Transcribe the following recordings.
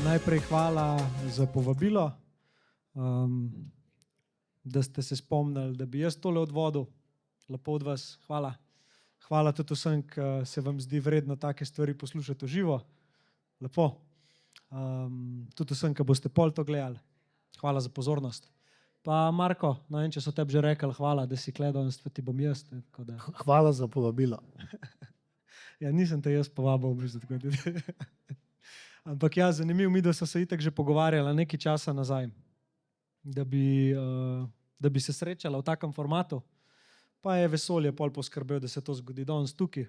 Najprej hvala za povabilo, da ste se spomnili, da bi jaz tole odvodil. Lepo od vas, hvala. Hvala tudi vsem, ki se vam zdi vredno take stvari poslušati v živo. Lepo. Tudi vsem, ki boste pol to gledali. Hvala za pozornost. Pa Marko, no vem, če so tebi že rekli, hvala, da si gledal, ti bom jaz. Da... Hvala za povabilo. Ja, nisem te jaz povabil, v bistvu, tako da... Ampak ja, zanimivo mi, da so se itak že pogovarjali nekaj časa nazaj, da bi se srečala v takem formatu. Pa je vesolje pol poskrbel, da se to zgodi danes tukaj.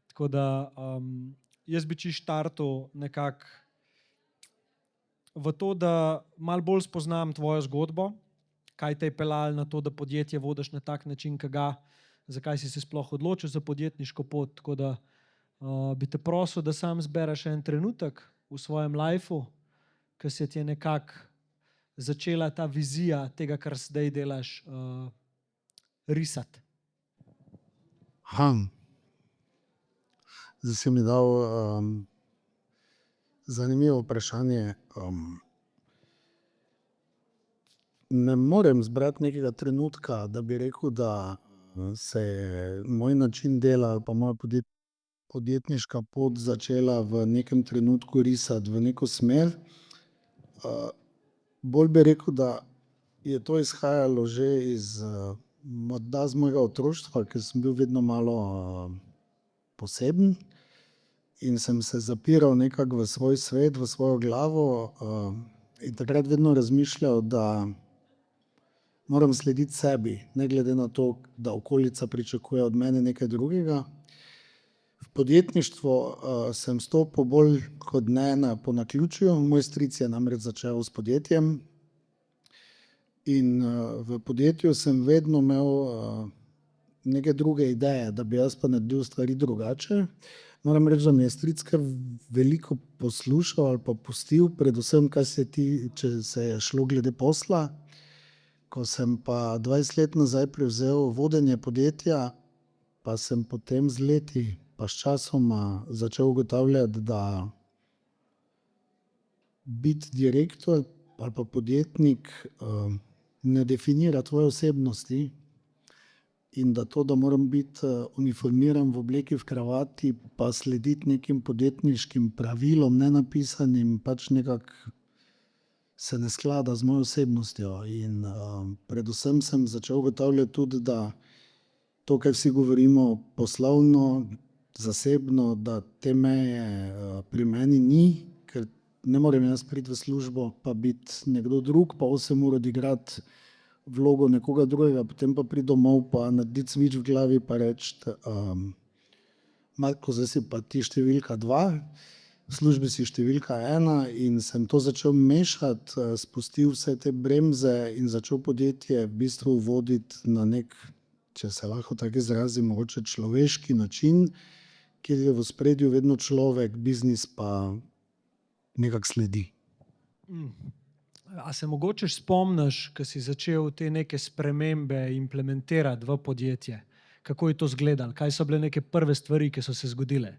Tako da jaz bi čisto štartal nekako v to, da malo bolj spoznam tvojo zgodbo, kaj te je peljalo na to, da podjetje vodiš na tak način, zakaj si se sploh odločil za podjetniško pot. Tako da bi te prosil, da sam zbereš en trenutek v svojem lifeu, ko se ti je nekako začela ta vizija tega, kar zdaj delaš, risati. Zdaj si mi dal zanimivo vprašanje. Ne morem zbrati nekega trenutka, da bi rekel, da se je moj način dela ali pa moja podjetniška pot začela v nekem trenutku risati v neko smer. Bolj bi rekel, da je to izhajalo že morda z mojega otroštva, ker sem bil vedno malo poseben in sem se zapiral nekako v svoj svet, v svojo glavo, in takrat vedno razmišljal, da moram slediti sebi, ne glede na to, da okolica pričakuje od mene nekaj drugega. V podjetništvo sem stopil bolj kot ne po naključju. Moj stric je namreč začel s podjetjem in v podjetju sem vedno imel neke druge ideje, da bi jaz pa naredil stvari drugače. Moram reči, da mi je stric kar veliko poslušal ali pa pustil, predvsem kar če se je šlo glede posla. Ko sem pa 20 let nazaj prevzel vodenje podjetja, pa sem potem z leti pa s časoma začel ugotavljati, da biti direktor ali pa podjetnik ne definira tvoje osebnosti in da to, da moram biti uniformiran v obleki v kravati pa slediti nekim podjetniškim pravilom, nenapisanim, pač nekako se ne sklada z mojo osebnostjo. In predvsem sem začel ugotavljati tudi, da to, kar vsi govorimo poslovno, zasebno, da te meje pri meni ni, ker ne morem jaz priti v službo pa biti nekdo drug, pa 8 ur odigrati vlogo nekoga drugega, potem pa priti domov pa narediti switch v glavi pa reči, Marko, zdaj si pa ti številka 2, v službi si številka 1, in sem to začel mešati, spustil vse te bremze in začel podjetje v bistvu voditi na nek, če se lahko tako izrazim, mogoče človeški način, kjer je v ospredju vedno človek, biznis pa nekako sledi. A se mogoče spomniš, ko si začel te neke spremembe implementirati v podjetje? Kako je to izgledalo? Kaj so bile neke prve stvari, ki so se zgodile?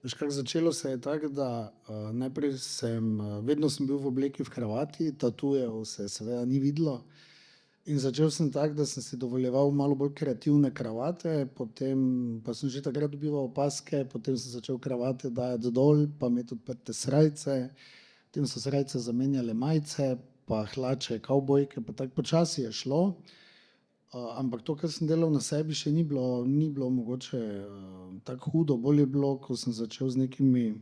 Veš, kako začelo se je tako, da najprej vedno sem bil v obleki v kravati, tatujev se seveda ni videlo. In začel sem tako, da sem si dovoljeval malo bolj kreativne kravate, potem pa sem že takrat dobival opaske, potem sem začel kravate dajati dol, pa imeti odprte srajce, potem so srajce zamenjale majice, pa hlače, kavbojke, pa tako počasi je šlo. Ampak to, kar sem delal na sebi, še ni bilo mogoče tako hudo. Bolj je bilo, ko sem začel z nekimi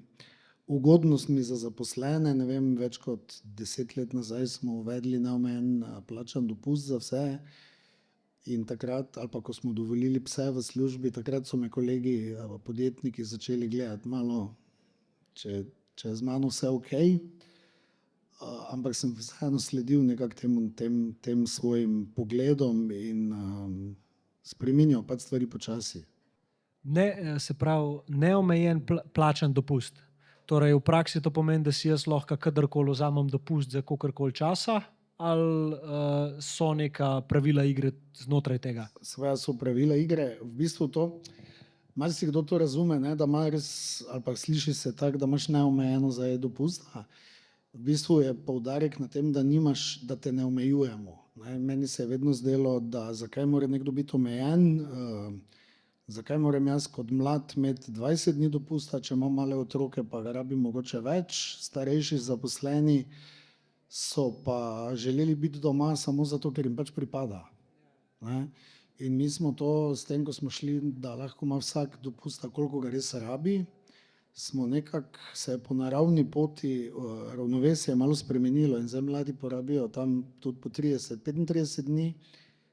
ugodnostmi za zaposlene. Ne vem, več kot 10 let nazaj smo uvedli neomejen plačan dopust za vse. In takrat, ali pa ko smo dovolili pse v službi, takrat so me kolegi podjetniki začeli gledati malo, če je z mano vse okej. Ampak sem vseeno sledil nekako tem svojim pogledom in spreminjal pač stvari počasi. Se pravi, neomejen plačan dopust. Torej, v praksi to pomeni, da si jaz lahko kadarkoli vzamem dopust za kakorkoli časa, ali so neka pravila igre znotraj tega? Seveda so pravila igre. V bistvu to marsikdo to razume, ne, da ima res, ali pa sliši se tako, da imaš neomejeno za dopust. V bistvu je poudarek na tem, da nimaš, da te ne omejujemo. Ne. Meni se je vedno zdelo, da zakaj mora nekdo biti omejen, zakaj moram jaz kot mlad imeti 20 dni dopusta, če imam male otroke, pa ga rabim mogoče več. Starejši zaposleni so pa želeli biti doma samo zato, ker jim pač pripada. Ne? In mi smo to s tem, ko smo šli, da lahko ima vsak dopusta, koliko ga res rabi, smo nekako se po naravni poti ravnovesje malo spremenilo in zdaj mladi porabijo tam tudi po 30-35 dni,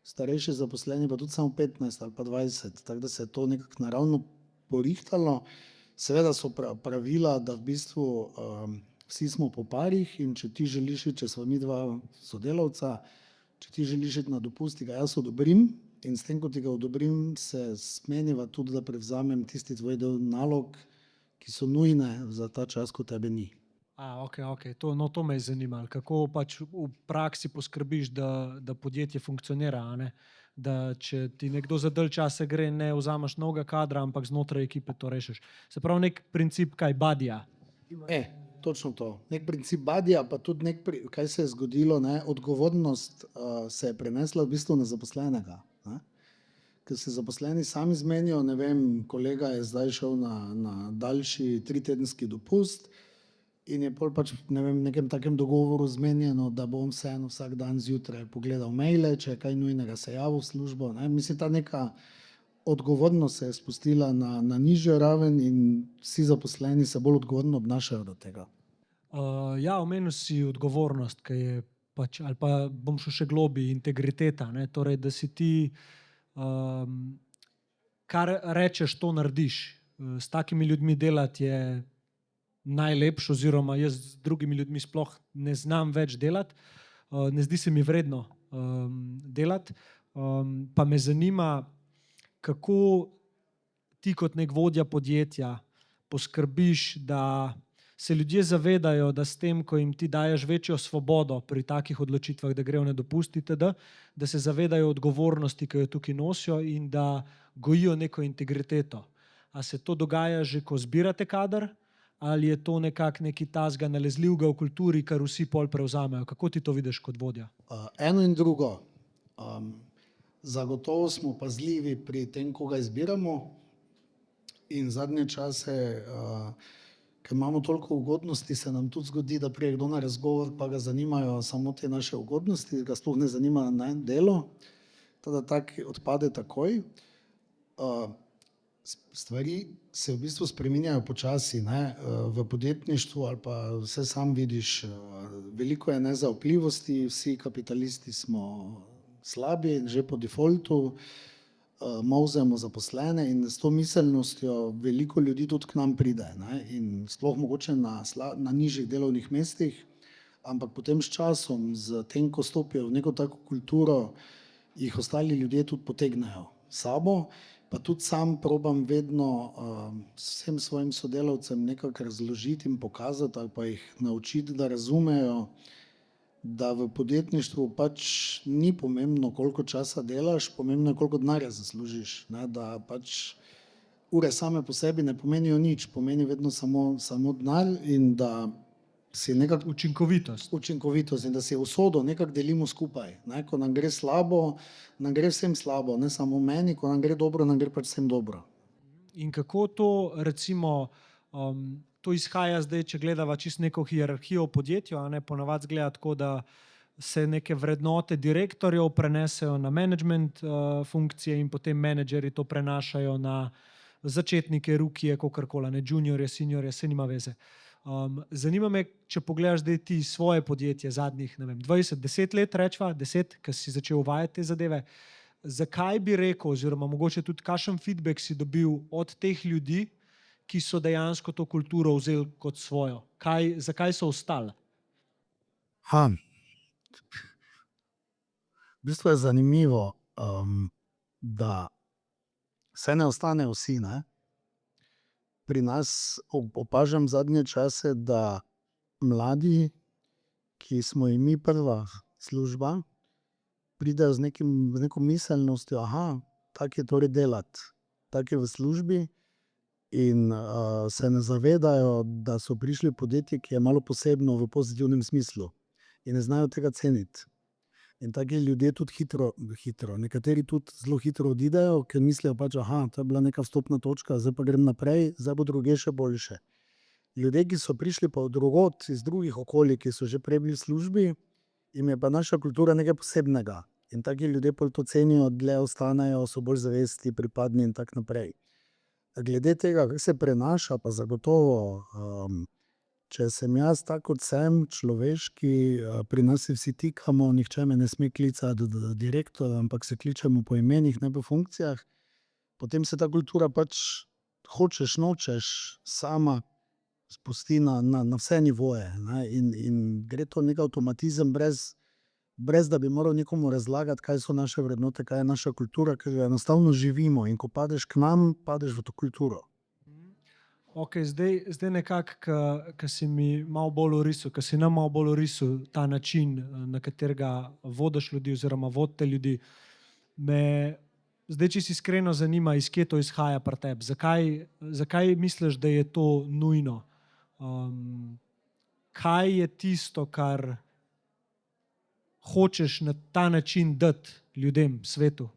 starejši zaposleni pa tudi samo 15 ali pa 20, tako da se je to nekako naravno porihtalo. Seveda so pravila, da v bistvu vsi smo po parih in če ti želiš iti, če sva mi dva sodelavca, če ti želiš iti na dopust, ga jaz odobrim in s tem, ko ti ga odobrim, se smeniva tudi, da prevzamem tisti tvoj del nalog, ki so nujne za ta čas, ko tebe ni. Ok. To me je zanimalo. Kako pač v praksi poskrbiš, da podjetje funkcionira, a ne? Da če ti nekdo za dalj časa gre, ne vzameš novega kadra, ampak znotraj ekipe to rešiš. Se pravi, nek princip kaj badija. Točno to. Nek princip badija, pa tudi kaj se je zgodilo, ne? Odgovornost se je prenesla v bistvu na zaposlenega. Ne? Ker se zaposleni sami zmenijo, ne vem, kolega je zdaj šel na daljši 3-tedenski dopust in je pol pač, ne vem, nekem takem dogovoru zmenjeno, da bo on vseeno vsak dan zjutraj pogledal maile, če je kaj nujnega, se javil v službo. Ne? Mislim, ta neka odgovornost se je spustila na nižjo raven in vsi zaposleni se bolj odgovorno obnašajo do tega. Omenil si odgovornost, ki je pač, ali pa bom šel še globlje, integriteta, ne? Torej, da si ti kar rečeš, to narediš. S takimi ljudmi delati je najlepše, oziroma jaz z drugimi ljudmi sploh ne znam več delati. Ne zdi se mi vredno delati. Pa me zanima, kako ti kot nek vodja podjetja poskrbiš, da se ljudje zavedajo, da s tem, ko jim ti daješ večjo svobodo pri takih odločitvah, da grejo na dopust itd., da se zavedajo odgovornosti, ki jo tukaj nosijo in da gojijo neko integriteto. A se to dogaja že, ko zbirate kader, ali je to nekako nekaj tazga nalezljivega v kulturi, kar vsi pol prevzamejo? Kako ti to vidiš kot vodja? Eno in drugo. Zagotovo smo pazljivi pri tem, koga izbiramo, in zadnje čase, ker imamo toliko ugodnosti, se nam tudi zgodi, da pride kdo na razgovor, pa ga zanimajo samo te naše ugodnosti, ga sploh ne zanima delo, da tak odpade takoj. Stvari se v bistvu spreminjajo počasi, ne? V podjetništvu, ali pa vse sam vidiš, veliko je nezaupljivosti, vsi kapitalisti smo slabi, že po defaultu, molzemo zaposlene in s to miselnostjo veliko ljudi tudi k nam pride, ne? In sploh mogoče na nižjih delovnih mestih, ampak potem s časom, z tem, ko stopijo v neko tako kulturo, jih ostali ljudje tudi potegnejo s sabo. Pa tudi sam probam vedno vsem svojim sodelavcem nekako razložiti in pokazati ali pa jih naučiti, da razumejo, da v podjetništvu pač ni pomembno, koliko časa delaš, pomembno je, koliko denarja zaslužiš. Ne? Da pač ure same po sebi ne pomenijo nič, pomeni vedno samo denar in da si nekako učinkovitost in da si usodo nekako delimo skupaj. Ne? Ko nam gre slabo, nam gre vsem slabo, ne samo meni, ko nam gre dobro, nam gre pač vsem dobro. In kako to, recimo, to izhaja zdaj, če gledava čisto neko hierarhijo v podjetju, a ne, ponavadi izgleda tako, da se neke vrednote direktorjev prenesejo na management funkcije in potem menedžerji to prenašajo na začetnike, rukije, kakorkoli, ne, juniorje, seniorje, saj nima veze. Zanima me, če pogledaš zdaj ti svoje podjetje zadnjih, ne vem, 20-10 let, rečva, 10, ker si začel uvajati te zadeve. Zakaj bi rekel, oziroma mogoče tudi kakšen feedback si dobil od teh ljudi, ki so dejansko to kulturo vzeli kot svojo? Zakaj so ostali? V bistvu je zanimivo, da se ne ostanejo vsi, ne? Pri nas opažam zadnje čase, da mladi, ki smo jim mi prva služba, pridejo z neko miselnostjo, tako je torej delati. taki v službi in se ne zavedajo, da so prišli v podjetje, ki je malo posebno v pozitivnem smislu in ne znajo tega ceniti. In taki ljudje tudi hitro, nekateri tudi zelo hitro odidejo, ker mislijo pač, to je bila neka vstopna točka, zdaj pa grem naprej, zdaj bo druge še boljše. Ljudje, ki so prišli pa od drugod, iz drugih okolij, ki so že prej bili v službi, jim je pa naša kultura nekaj posebnega. In taki ljudje pol to cenijo, dlje ostanejo, so bolj zavesti, pripadni in tako naprej. Glede tega, kako se prenaša, pa zagotovo, če sem jaz tak, kot sem, človeški, pri nas se vsi tikamo, nihče me ne sme klicati direktor, ampak se kličemo po imenih, ne po funkcijah, potem se ta kultura pač, hočeš, nočeš, sama spusti na vse nivoje, ne, in gre to nek avtomatizem brez da bi moral nekomu razlagati, kaj so naše vrednote, kaj je naša kultura, ker jo enostavno živimo, in ko padeš k nam, padeš v to kulturo. Ok, zdaj nekako, ko si mi malo bolj orisal, ko si nam malo bolj orisal ta način, na katerega vodiš ljudi oziroma vodite ljudi, me zdaj, če si iskreno zanima, iz kje to izhaja pri tebi. Zakaj misliš, da je to nujno? Kaj je tisto, kar hočeš na ta način dati ljudem, svetu?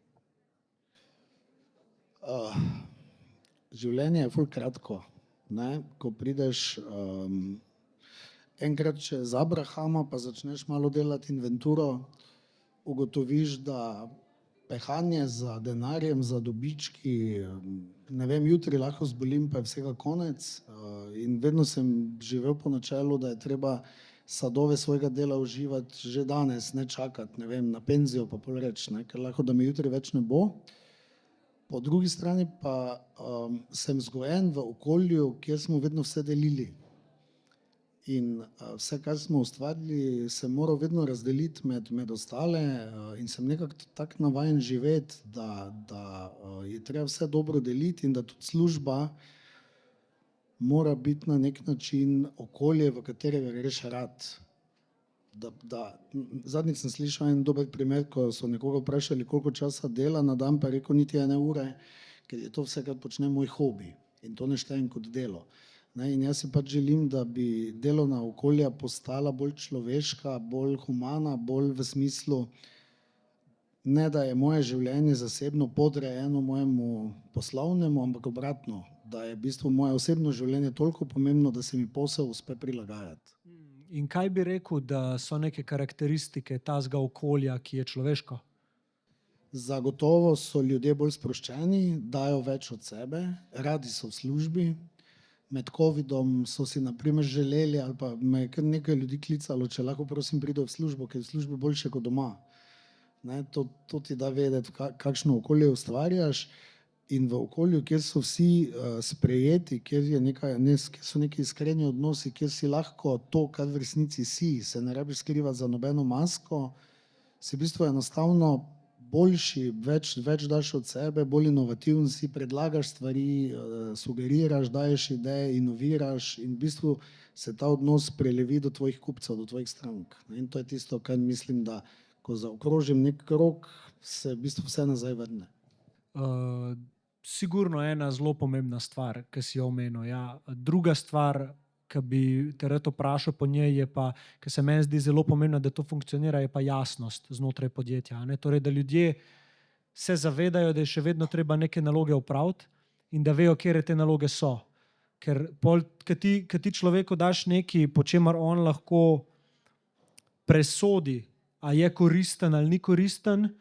Življenje je ful kratko, ne? Ko prideš enkrat čez Abrahama, pa začneš malo delati inventuro, ugotoviš, da pehanje za denarjem, za dobički, ne vem, jutri lahko zbolim, pa je vsega konec. In vedno sem živel po načelu, da je treba sadove svojega dela uživati že danes, ne čakati, ne vem, na penzijo pa pol reči, ne, ker lahko, da mi jutri več ne bo. Po drugi strani pa sem vzgojen v okolju, kjer smo vedno vse delili. In vse, kar smo ustvarili, sem moral vedno razdeliti med ostale, in sem nekako tako navajen živeti, da je treba vse dobro deliti in da tudi služba mora biti na nek način okolje, v katerega greš rad. Zadnjič sem slišal en dober primer, ko so nekoga vprašali, koliko časa dela na dan, pa je rekel niti 1 ure, ker je to vse, kar počnem, moj hobi in to ne štejem kot delo. In jaz si pač želim, da bi delovna okolja postala bolj človeška, bolj humana, bolj v smislu, ne da je moje življenje zasebno podrejeno mojemu poslovnemu, ampak obratno, da je v bistvu moje osebno življenje toliko pomembno, da se mi posel uspe prilagajati. In kaj bi rekel, da so neke karakteristike tazga okolja, ki je človeško? Zagotovo so ljudje bolj sproščeni, dajo več od sebe, radi so v službi. Med covidom so si na primer želeli, ali pa me je kar nekaj ljudi klicalo, če lahko prosim pridejo v službo, ker je v službi boljše kot doma. Ne, to ti da vedeti, kakšno okolje ustvarjaš, in v okolju, kjer so vsi sprejeti, kjer so neki iskreni odnosi, kjer si lahko to, kar v resnici si, se ne rabiš skrivati za nobeno masko, si v bistvu enostavno boljši, več daš od sebe, bolj inovativen si, predlagaš stvari, sugeriraš, daješ ideje, inoviraš in v bistvu se ta odnos prelevi do tvojih kupcev, do tvojih strank. In to je tisto, kar mislim, da ko zaokrožim nek krog, se v bistvu vse nazaj vrne. Sigurno ena zelo pomembna stvar, ki si jo omenil. Ja. Druga stvar, ki bi te rad vprašal po njej, je pa, ki se meni zdi zelo pomembna, da to funkcionira, je pa jasnost znotraj podjetja. Ne? Torej, da ljudje se zavedajo, da je še vedno treba neke naloge opraviti in da vejo, kje te naloge so. Ker ko ti človeku daš nekaj, po čemer on lahko presodi, a je koristen ali ni koristen,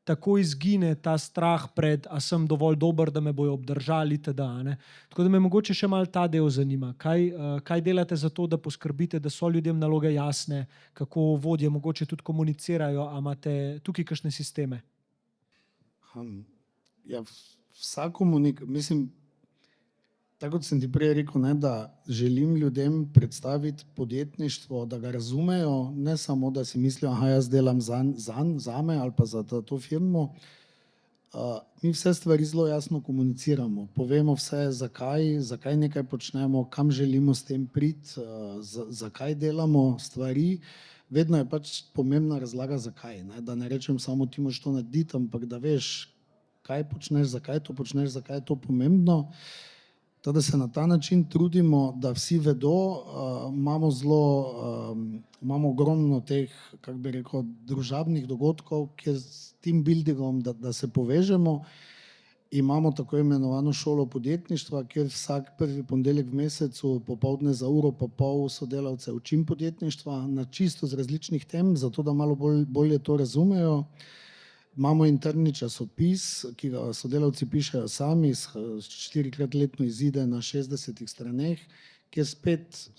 tako izgine ta strah pred, a sem dovolj dober, da me bojo obdržali, itd. Tako da me mogoče še malo ta del zanima. Kaj delate za to, da poskrbite, da so ljudem naloge jasne, kako vodje mogoče tudi komunicirajo, a imate tukaj kakšne sisteme? Ja, mislim, tako kot sem ti prej rekel, ne, da želim ljudem predstaviti podjetništvo, da ga razumejo, ne samo, da si mislijo, jaz delam zame ali pa za to firmo. Mi vse stvari zelo jasno komuniciramo, povemo vse, zakaj nekaj počnemo, kam želimo s tem priti, zakaj delamo stvari. Vedno je pač pomembna razlaga, zakaj. Ne? Da ne rečem samo, ti moraš to narediti, ampak da veš, kaj počneš, zakaj je to pomembno. Da se na ta način trudimo, da vsi vedo, imamo ogromno teh, kako bi rekel, družabnih dogodkov, kjer s team buildingom, da se povežemo. Imamo tako imenovano šolo podjetništva, kjer vsak prvi ponedeljek v mesecu popoldne za uro pa pol sodelavce učim podjetništva na čisto z različnih tem, zato da malo bolje to razumejo. Imamo interni časopis, ki ga sodelavci pišejo sami, 4-krat letno izide na 60 straneh, kjer spet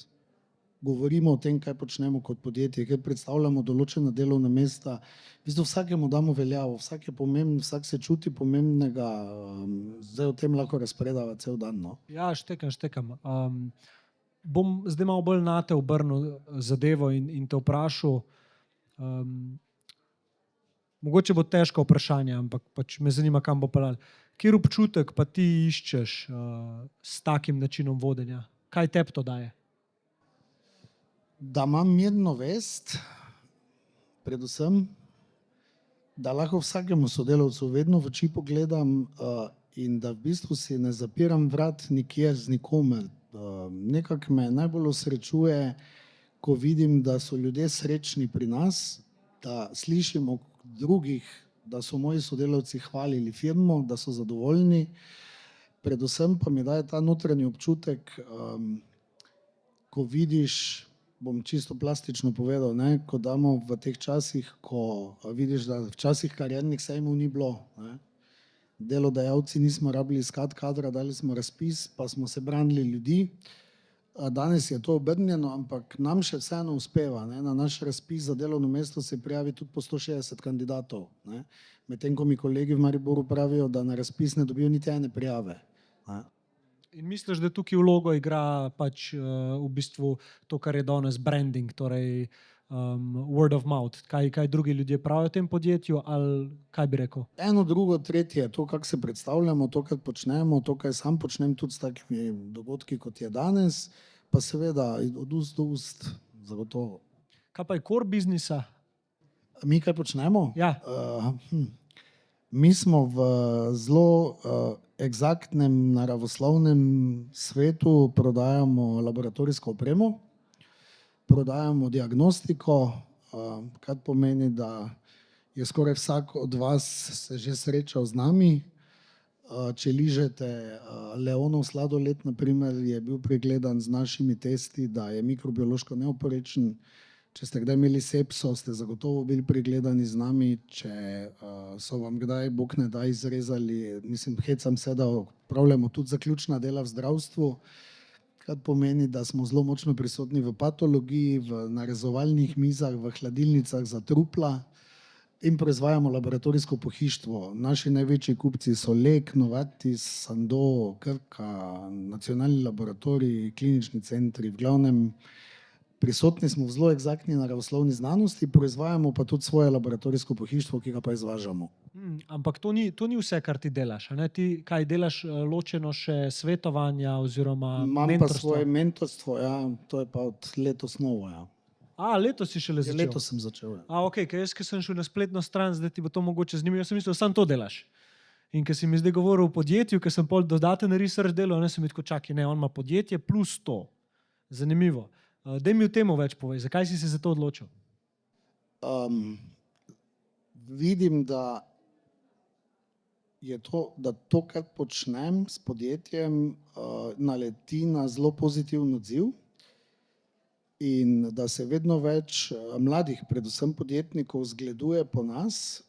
govorimo o tem, kaj počnemo kot podjetje, kjer predstavljamo določena delovna mesta. V bistvu vsakemu damo veljavo, vsak je pomemben, vsak se čuti pomembnega, zdaj o tem lahko razpredava cel dan. No? Ja, štekam. Bom zdaj malo bolj na te obrnil zadevo in te vprašal, mogoče bo težko vprašanje, ampak pač me zanima, kam bo peljalo. Kjer občutek pa ti iščeš s takim načinom vodenja? Kaj tebi to daje? Da imam mirno vest, predvsem, da lahko vsakemu sodelavcu vedno v oči pogledam in da v bistvu si ne zapiram vrat nikjer z nikomer. Nekako me najbolj osrečuje, ko vidim, da so ljudje srečni pri nas, da slišimo drugih, da so moji sodelavci hvalili firmo, da so zadovoljni. Predvsem pa mi daje ta notranji občutek, ko vidiš, bom čisto plastično povedal, ne, ko damo v teh časih, ko vidiš, da včasih kariernih sejmov ni bilo, ne. Delodajalci nismo rabili iskati kadra, dali smo razpis, pa smo se branili ljudi. Danes je to obrnjeno, ampak nam še vseeno uspeva. Ne? Na naš razpis za delovno mesto se prijavi tudi po 160 kandidatov. Medtem ko mi kolegi v Mariboru pravijo, da na razpis ne dobijo niti ene prijave. Ne? In misliš, da tukaj vlogo igra pač v bistvu to, kar je danes branding, torej word of mouth, kaj drugi ljudje pravijo o tem podjetju, ali kaj bi rekel? Eno, drugo, tretje, to, kako se predstavljamo, to, kar počnemo, to, kaj sam počnem tudi s takimi dogodki, kot je danes, pa seveda od ust do ust, zagotovo. Kaj pa je core biznisa? Mi kaj počnemo? Ja. Mi smo v zelo eksaktnem naravoslovnem svetu, prodajamo laboratorijsko opremo, prodajamo diagnostiko, kar pomeni, da je skoraj vsak od vas se že srečal z nami. Če ližete Leonov sladoled, na primer, je bil pregledan z našimi testi, da je mikrobiološko neoporečen. Če ste kdaj imeli sepso, ste zagotovo bili pregledani z nami. Če so vam kdaj, Bog ne da, izrezali, hecam se, da opravljamo tudi zaključna dela v zdravstvu, kar pomeni, da smo zelo močno prisotni v patologiji, v narezovalnih mizah, v hladilnicah za trupla in proizvajamo laboratorijsko pohištvo. Naši največji kupci so Lek, Novartis, Sandoz, Krka, nacionalni laboratoriji, klinični centri, v glavnem prisotni smo v zelo eksaktni naravoslovni znanosti, proizvajamo pa tudi svoje laboratorijsko pohištvo, ki ga pa izvažamo. Ampak to ni vse, kar ti delaš, a ne? Ti kaj delaš ločeno še svetovanja oziroma Imam mentorstva? pa svoje mentorstvo, ja, to je pa od letos novo, ja. Letos si šele začel? Letos sem začel, ja. Okej, ker jaz, ki sem šel na spletno stran, zdaj ti bo to mogoče zanimivo, jaz sem mislil, da samo to delaš. In ker si mi zdaj govoril o podjetju, ker sem pol dodaten research delal, ne, sem mi tako čakaj, ne, on ima podjetje plus to. Zanimivo. Daj mi o temu več povej, zakaj si se za to odločil? Vidim, da je to, kar počnem s podjetjem, naleti na zelo pozitiven odziv in da se vedno več mladih, predvsem podjetnikov, zgleduje po nas,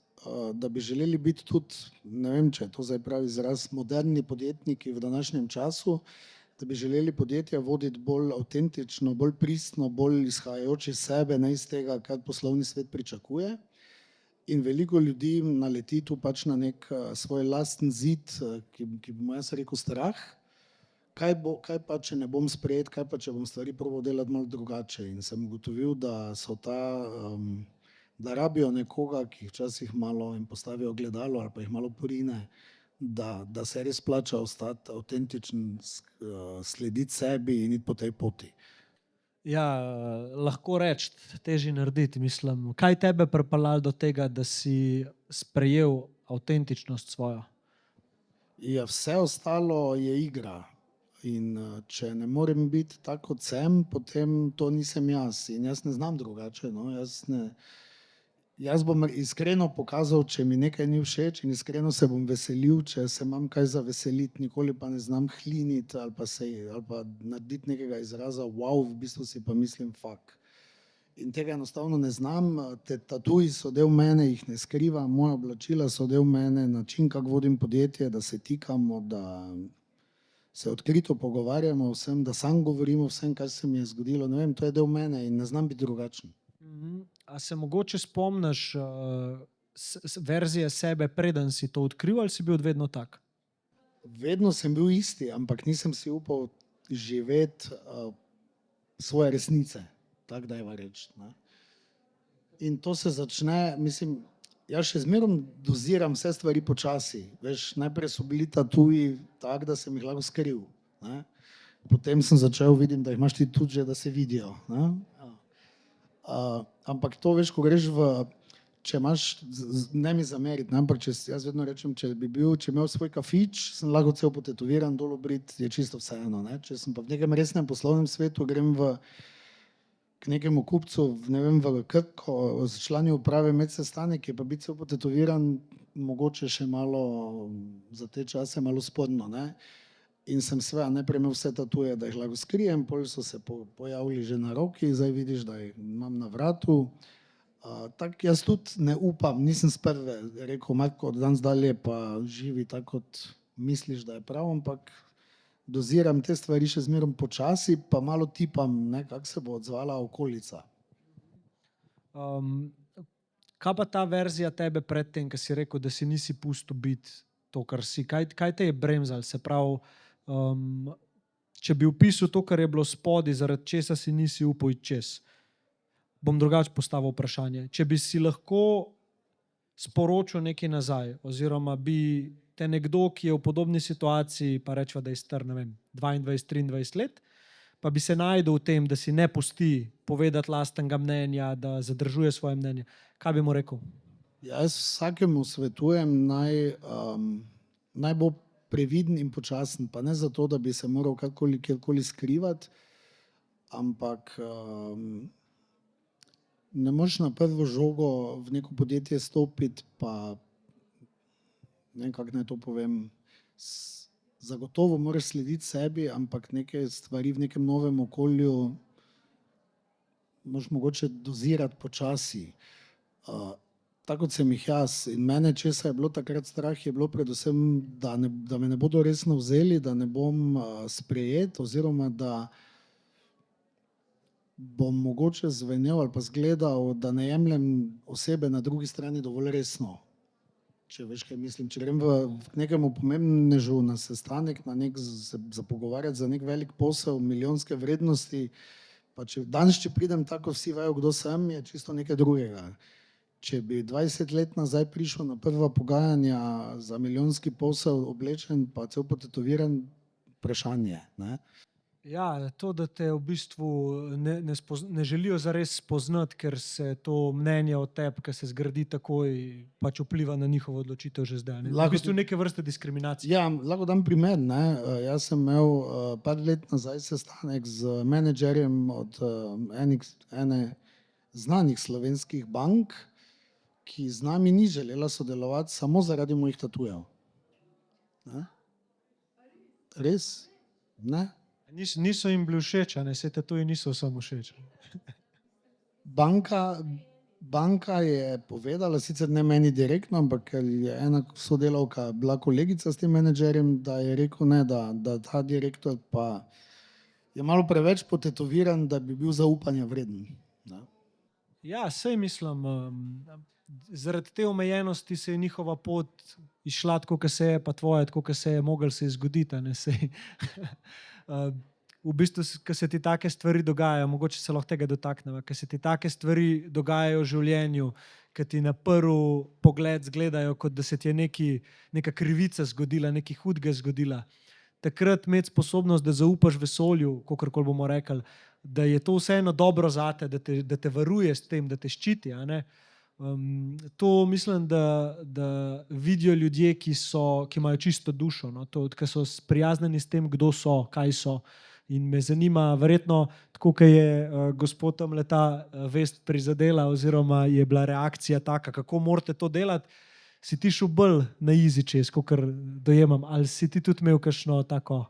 da bi želeli biti tudi, ne vem, če je to zdaj pravi izraz, moderni podjetniki v današnjem času, da bi želeli podjetja voditi bolj avtentično, bolj pristno, bolj izhajajoč iz sebe, ne iz tega, kar poslovni svet pričakuje. In veliko ljudi naleti tu pač na nek svoj lasten zid, ki bi jaz rekel strah. Kaj pa, če ne bom sprejet, kaj pa, če bom stvari probal delati malo drugače. In sem ugotovil, da da rabijo nekoga, ki jih včasih malo jim postavijo ogledalo ali pa jih malo porine, da se res plača ostati avtentičen, slediti sebi in iti po tej poti. Ja, lahko reči, težje narediti, mislim. Kaj tebe pripeljalo do tega, da si sprejel avtentičnost svojo? Ja, vse ostalo je igra. In če ne morem biti tako, kot sem, potem to nisem jaz. In jaz ne znam drugače. No? Jaz bom iskreno pokazal, če mi nekaj ni všeč, in iskreno se bom veselil, če se imam kaj za veseliti, nikoli pa ne znam hliniti ali pa narediti nekega izraza, wow, v bistvu si pa mislim, fuck. In tega enostavno ne znam. Te tatuji so del mene, jih ne skrivam, moja oblačila so del mene, način, kako vodim podjetje, da se tikamo, da se odkrito pogovarjamo o vsem, da sam govorim o vsem, kar se mi je zgodilo. Ne vem, to je del mene in ne znam biti drugačen. A se mogoče spomniš verzije sebe, preden si to odkril, ali si bil vedno tak? Vedno sem bil isti, ampak nisem si upal živeti svoje resnice, tako da je reči. In to se začne, mislim, jaz še zmerom doziram vse stvari počasi. Veš, najprej so bili tatuji tak, da sem jih lahko skril. Ne? Potem sem začel videti, da jih imaš ti tudi že, da se vidijo. Ne? Ampak to veš, ko greš če imaš, ne mi zameriti, ampak jaz vedno rečem, če imel svoj kafič, sem lahko cel potetoviran, dol obrit, je čisto vseeno. Če sem pa v nekem resnem poslovnem svetu, grem k nekemu kupcu, ne vem, v Krko, z člani uprave med sestanek, je pa biti cel potetoviran, mogoče še malo za te čase malo spodno. In sem seveda najprej imel vse tatuje, da jih lahko skrijem, potem so se pojavili že na roki, zdaj vidiš, da jih imam na vratu. Tako jaz tudi ne upam, nisem sprve rekel, Marko, od danes dalje pa živi tako, kot misliš, da je prav, ampak doziram te stvari še zmerom počasi, pa malo tipam, kako se bo odzvala okolica. Kaj pa ta verzija tebe pred tem, ki si rekel, da si nisi pustil biti to, kar si? Kaj te je bremzalo? Se pravi, če bi opisal to, kar je bilo spodaj, zaradi česa si nisi upal iti čez, bom drugače postavil vprašanje. Če bi si lahko sporočil nekaj nazaj, oziroma bi te nekdo, ki je v podobni situaciji, pa rečeva, da je star, ne vem, 22-23 let, pa bi se našel v tem, da si ne pusti povedati lastnega mnenja, da zadržuje svoje mnenje, kaj bi mu rekel? Jaz vsakemu svetujem, naj bo previden in počasen, pa ne zato, da bi se moral kjerkoli skrivati, ampak ne moreš na prvo žogo v neko podjetje stopiti, pa ne vem, kako naj to povem, zagotovo moraš slediti sebi, ampak neke stvari v nekem novem okolju moraš mogoče dozirati počasi. Tako kot sem jih jaz. In mene, česa je bilo takrat strah, je bilo predvsem, da me ne bodo resno vzeli, da ne bom sprejet, oziroma da bom mogoče zvenel ali pa zgledal, da ne jemljem osebe na drugi strani dovolj resno. Če veš, kaj mislim. Če grem k nekemu pomembnežu na sestanek, za pogovarjati za nek velik posel, milijonske vrednosti, pa danes, če pridem tako, vsi vejo, kdo sem, je čisto nekaj drugega. Če bi 20 let nazaj prišel na prva pogajanja za milijonski posel oblečen, pa cel potetoviran, vprašanje. Ja, to, da te v bistvu ne želijo zares spoznati, ker se to mnenje o tebi, ki se zgradi takoj, pač vpliva na njihovo odločitev že zdaj. V bistvu neke vrste diskriminacije. Ja, lahko dam primer. Jaz sem imel par let nazaj sestanek z menedžerjem od ene znanih slovenskih bank, ki z nami ni želela sodelovati samo zaradi mojih tatujev. Res? Ne? Niso jim bili všeč, se tatuji niso samo všeč. Banka je povedala, sicer ne meni direktno, ampak ker je ena sodelavka bila kolegica s tem menedžerjem, da je rekel ne, da ta direktor pa je malo preveč potetoviran, da bi bil zaupanja vreden. Ja, sej mislim, zaradi te omejenosti se je njihova pot izšla tako, kot se je, pa tvoja tako, kot se je moglo se zgoditi. V bistvu, ko se ti take stvari dogajajo, mogoče se lahko tega dotaknemo, ko se ti take stvari dogajajo v življenju, ki ti na prvi pogled zgledajo, kot da se ti je neka krivica zgodila, nekaj hudega zgodila. Takrat imeti sposobnost, da zaupaš vesolju, kakorkoli bomo rekli, da je to vseeno dobro zate, da te varuje s tem, da te ščiti, To mislim, da vidijo ljudje, ki imajo čisto dušo, no? Ki so sprijaznjeni s tem, kdo so, kaj so. In me zanima, verjetno, tako kot je gospod tam leta vest prizadela, oziroma je bila reakcija taka, kako morate to delati, si ti šel bolj na easy čez, kot dojemam, ali si ti tudi imel kakšno tako?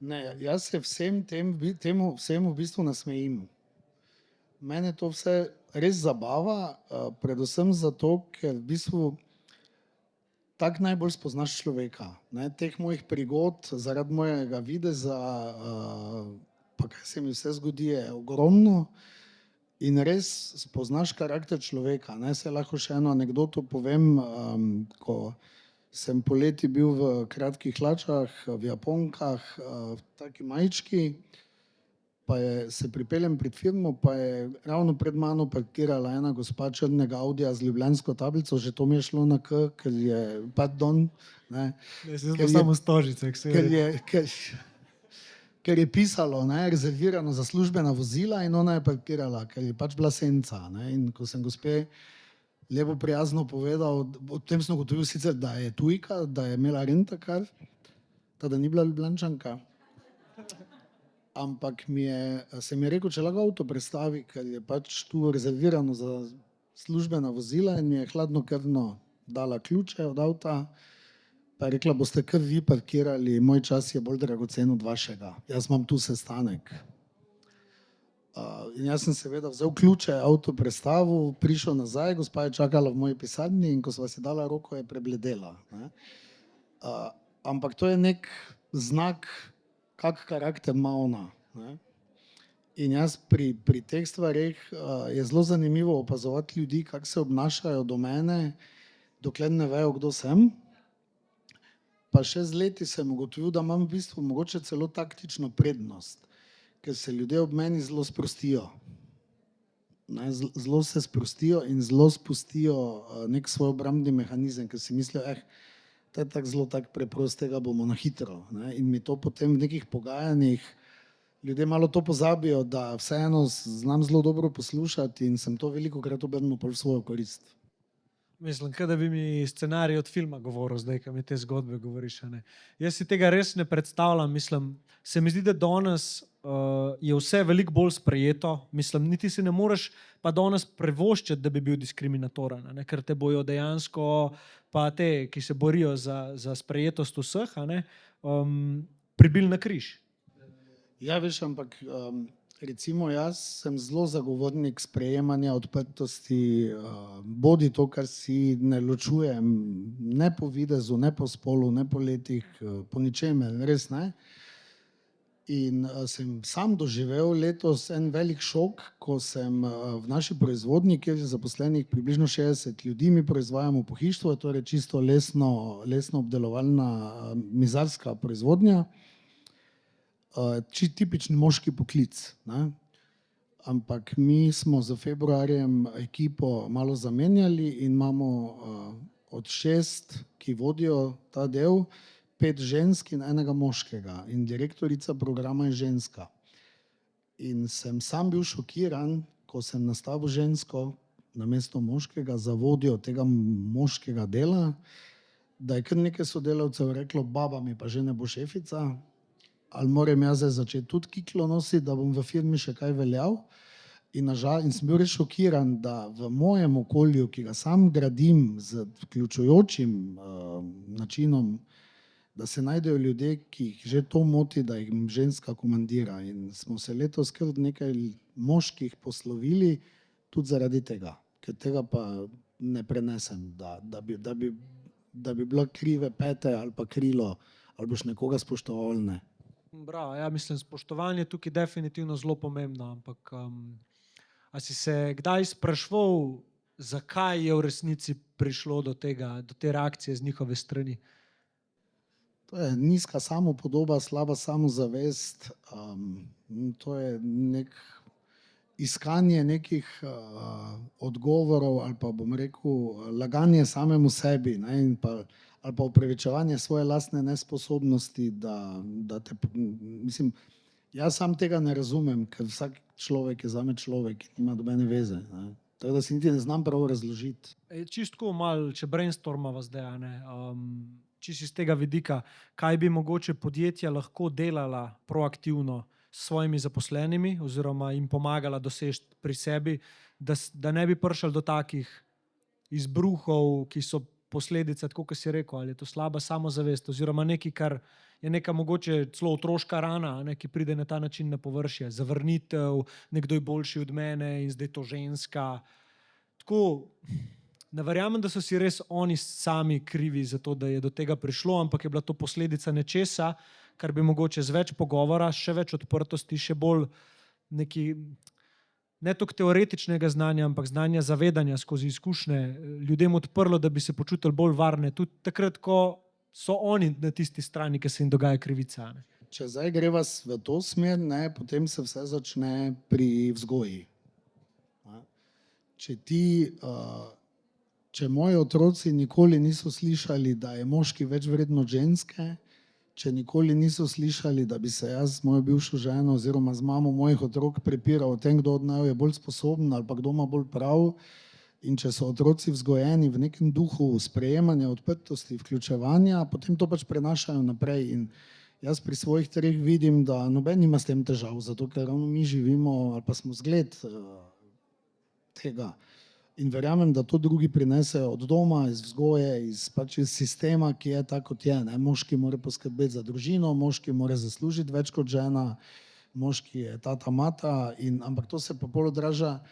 Ne, jaz se temu vsemu v bistvu nasmejim. Mene to vse res zabava, predvsem zato, ker v bistvu tako najbolj spoznaš človeka. Ne? Teh mojih prigod zaradi mojega videza, pa kaj se mi vse zgodi, je ogromno in res spoznaš karakter človeka. Ne? Se lahko še eno anekdoto povem, ko sem poleti bil v kratkih hlačah, v japonkah, v taki majčki, pa se pripeljem pred firmo, pa je ravno pred mano parkirala ena gospa črnega Audija z ljubljansko tablico, že to mi je šlo na K, ker je pardon, ne, Ne, se zelo samo stožice, ker je pisalo, ne, rezervirano za službena vozila in ona je parkirala, ker je pač bila senca, ne, in ko sem gospe lepo prijazno povedal, potem sem ugotovil sicer, da je tujka, da je imela rentakar, da ni bila Ljubljančanka. Ampak sem je rekel, če lahko avto prestavi, ker je pač tu rezervirano za službena vozila, in mi je hladnokrvno dala ključe od avta, pa je rekla, boste kar vi parkirali, moj čas je bolj dragocen od vašega. Jaz imam tu sestanek. In jaz sem seveda vzel ključe, avto prestavil, prišel nazaj, gospa je čakala v moji pisarni in ko sva si dala roko, je prebledela. Ne. Ampak to je nek znak, kak karakter ima ona. Ne. In jaz pri teh stvareh je zelo zanimivo opazovati ljudi, kako se obnašajo do mene, dokler ne vejo, kdo sem. Pa še z leti sem ugotovil, da imam v bistvu mogoče celo taktično prednost, ker se ljudje ob meni zelo sprostijo. Ne, zelo se sprostijo in zelo spustijo nek svoj obrambni mehanizem, ker si mislijo, to je tako zelo tako preprostega, bomo na hitro. Ne? In mi to potem v nekih pogajanjih, ljudje malo to pozabijo, da vseeno znam zelo dobro poslušati in sem to velikokrat obrnil v svojo korist. Mislim, da bi mi scenarij od filma govoril zdaj, ko mi te zgodbe govoriš. Ne? Jaz si tega res ne predstavljam. Mislim, se mi zdi, da danes je vse veliko bolj sprejeto. Mislim, niti si ne moreš pa danes privoščiti, da bi bil diskriminatoren, ne? Ker te bojo dejansko, pa te, ki se borijo za sprejetost vseh, pribili na križ. Ja, veš, ampak recimo jaz sem zelo zagovornik sprejemanja odprtosti, bodi to, kar si, ne ločujem, ne po videzu, ne po spolu, ne po letih, po ničemer, res ne. In sem sam doživel letos en velik šok, ko sem v naši proizvodnji, kjer je zaposlenih približno 60 ljudi, mi proizvajamo pohištvo, torej čisto lesno obdelovalna mizarska proizvodnja, tipični moški poklic. Ne? Ampak mi smo z februarjem ekipo malo zamenjali in imamo od 6, ki vodijo ta del, 5 žensk in enega moškega. In direktorica programa je ženska. In sem sam bil šokiran, ko sem nastavil žensko namesto moškega za vodjo tega moškega dela, da je kar nekaj sodelavcev reklo, baba mi pa že ne bo šefica, ali moram jaz zdaj začeti tudi kiklo nositi, da bom v firmi še kaj veljal. In sem bil res šokiran, da v mojem okolju, ki ga sam gradim z vključujočim načinom, da se najdejo ljudje, ki jih že to moti, da jih ženska komandira. In smo se letos kar nekaj moških poslovili tudi zaradi tega, ker tega pa ne prenesem, da bi bila krive pete ali pa krilo, ali boš nekoga spoštoval ali ne. Bravo, ja, mislim, spoštovanje tukaj definitivno zelo pomembno, ampak a si se kdaj spraševal, zakaj je v resnici prišlo do te reakcije z njihove strani? To je nizka samopodoba, slaba samozavest, to je iskanje nekih odgovorov ali pa bom rekel laganje samemu sebi, ne, ali pa opravičevanje svoje lastne nesposobnosti, mislim, jaz sam tega ne razumem, ker vsak človek je zame človek in nima nobene veze. Ne. Tako da si niti ne znam prav razložiti. Čistko malo, če brainstormava zdaj, a ne, čisto iz tega vidika, kaj bi mogoče podjetja lahko delala proaktivno s svojimi zaposlenimi oziroma jim pomagala doseči pri sebi, da ne bi prišli do takih izbruhov, ki so posledica, tako kot si rekel, ali je to slaba samozavest oziroma nekaj, kar je neka mogoče celo otroška rana, ne, ki pride na ta način na površje. Zavrnitev, nekdo je boljši od mene in zdaj to ženska. Tako, ne verjamem, da so si res oni sami krivi za to, da je do tega prišlo, ampak je bila to posledica nečesa, kar bi mogoče z več pogovora, še več odprtosti, še bolj neki, ne toliko teoretičnega znanja, ampak znanja zavedanja skozi izkušnje ljudem odprlo, da bi se počutili bolj varne, tudi takrat, ko so oni na tisti strani, ki se jim dogaja krivica. Ne. Če zdaj greva v to smer, ne, potem se vse začne pri vzgoji. Če moji otroci nikoli niso slišali, da je moški več vreden od ženske, če nikoli niso slišali, da bi se jaz z mojo bivšo ženo oziroma z mamo mojih otrok prepiral o tem, kdo od naju je bolj sposoben ali pa kdo ima bolj prav, in če so otroci vzgojeni v nekem duhu sprejemanja, odprtosti, vključevanja, potem to pač prenašajo naprej. In jaz pri svojih 3 vidim, da noben nima s tem težav, zato ker ravno mi živimo ali pa smo zgled tega. In verjamem, da to drugi prinesejo od doma, iz vzgoje, pač iz sistema, ki je tako, kot je. Ne? Moški mora poskrbeti za družino, moški mora zaslužiti več kot žena, moški je tata, mata, ampak to se pa bolj odraža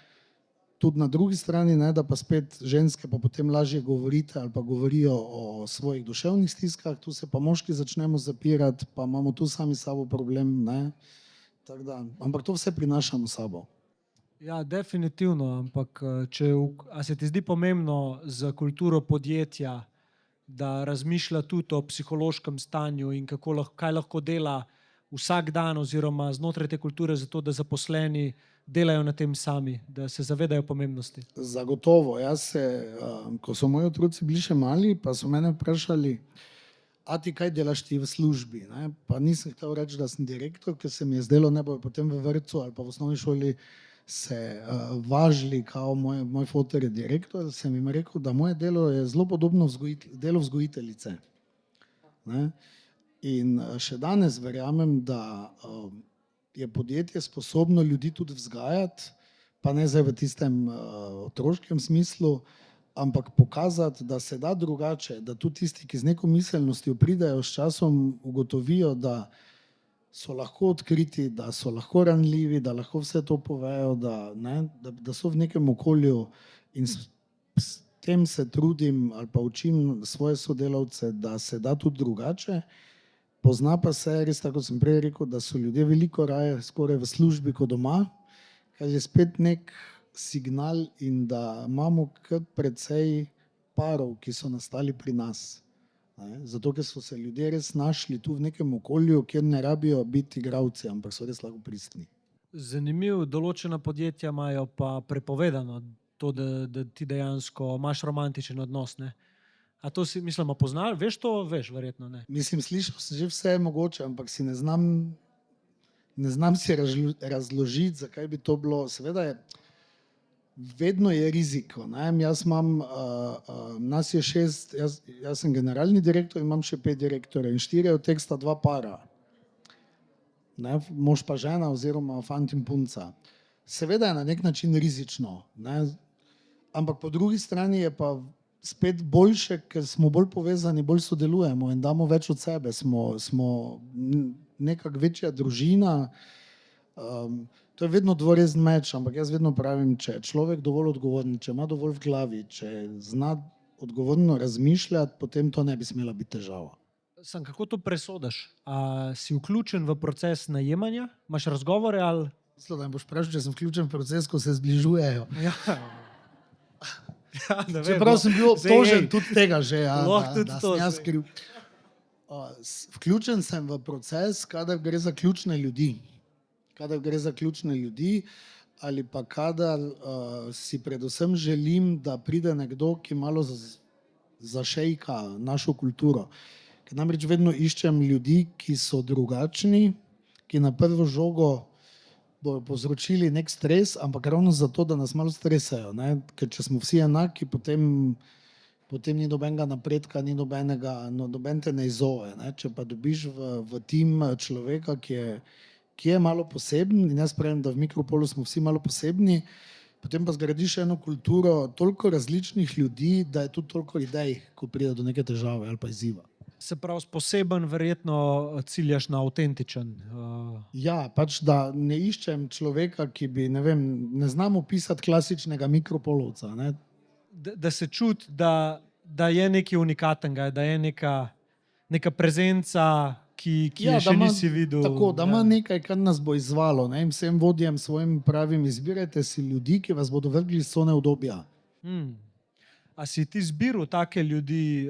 tudi na drugi strani, ne? Da pa spet ženske pa potem lažje govorite ali pa govorijo o svojih duševnih stiskah, tu se pa moški začnemo zapirati, pa imamo tu sami s sabo problem. Ne? Tako da, ampak to vse prinašamo s sabo. Ja, definitivno, ampak a se ti zdi pomembno za kulturo podjetja, da razmišlja tudi o psihološkem stanju in kaj lahko dela vsak dan oziroma znotraj te kulture za to, da zaposleni delajo na tem sami, da se zavedajo pomembnosti? Zagotovo. Ko so moji otroci bili še mali, pa so mene vprašali, a ti kaj delaš ti v službi? Ne? Pa nisem hotel reči, da sem direktor, ker se mi je zdelo, ne bojo potem v vrtcu ali pa v osnovni šoli se važili, kao moj foter je direktor, sem jim rekel, da moje delo je zelo podobno delo vzgojiteljice. Ne? In še danes verjamem, da je podjetje sposobno ljudi tudi vzgajati, pa ne zdaj v tistem otroškem smislu, ampak pokazati, da se da drugače, da tudi tisti, ki z neko miselnostjo pridejo, s časom ugotovijo, da so lahko odkriti, da so lahko ranljivi, da lahko vse to povejo, da so v nekem okolju, in s tem se trudim ali pa učim svoje sodelavce, da se da tudi drugače. Pozna pa se, res tako sem prej rekel, da so ljudje veliko raje skoraj v službi kot doma, kar je spet nek signal, in da imamo kar precej parov, ki so nastali pri nas. Zato, ker so se ljudje res našli tu v nekem okolju, kjer ne rabijo biti igralci, ampak so res lahko pristni. Zanimivo, določena podjetja imajo pa prepovedano to, da ti dejansko imaš romantičen odnos. Ne? A to si, mislim, poznal? Veš to? Veš, verjetno ne. Mislim, slišal sem že vse mogoče, ampak si ne znam si razložiti, zakaj bi to bilo. Seveda je, vedno je riziko. Nas je 6, jaz sem generalni direktor, imam še 5 direktorjev in 4 od teh sta 2 para. Ne? Mož pa žena oziroma fant in punca. Seveda je na nek način rizično, ne? Ampak po drugi strani je pa spet boljše, ker smo bolj povezani, bolj sodelujemo in damo več od sebe. Smo nekako večja družina. To je vedno dvorezen meč, ampak jaz vedno pravim, če je človek dovolj odgovoren, če ima dovolj v glavi, če zna odgovorno razmišljati, potem to ne bi smela biti težava. Kako to presodiš? A si vključen v proces najemanja? Imaš razgovore ali? Mislim, da me boš vprašal, če sem vključen v proces, ko se zbližujejo. Ja. Čeprav sem bil obtožen tudi tega že, da sem jaz kriv. Vključen sem v proces, kadar gre za ključne ljudi. Ali pa kadar si predvsem želim, da pride nekdo, ki malo zašejka našo kulturo. Ker namreč vedno iščem ljudi, ki so drugačni, ki na prvo žogo bojo povzročili nek stres, ampak ravno zato, da nas malo stresajo. Ne? Ker če smo vsi enaki, potem ni nobenega napredka, ni noben te ne izzove. Ne? Če pa dobiš v tim človeka, ki je malo poseben, in jaz pravim, da v Mikropolu smo vsi malo posebni, potem pa zgradiš eno kulturo toliko različnih ljudi, da je tudi toliko idej, ko pride do neke težave ali pa izziva. Se pravi, poseben verjetno ciljaš na avtentičen. Ja, pač da ne iščem človeka, ki bi, ne znam opisati klasičnega mikropolovca. Ne? Da se čuti, da je nekaj unikatnega, da je neka prezenca, ki je še nisi videl. Tako, da ima nekaj, kar nas bo izzvalo. Ne? In vsem vodjem svojim pravim, izbirajte si ljudi, ki vas bodo vrgli iz cone udobja. A si ti zbiral take ljudi,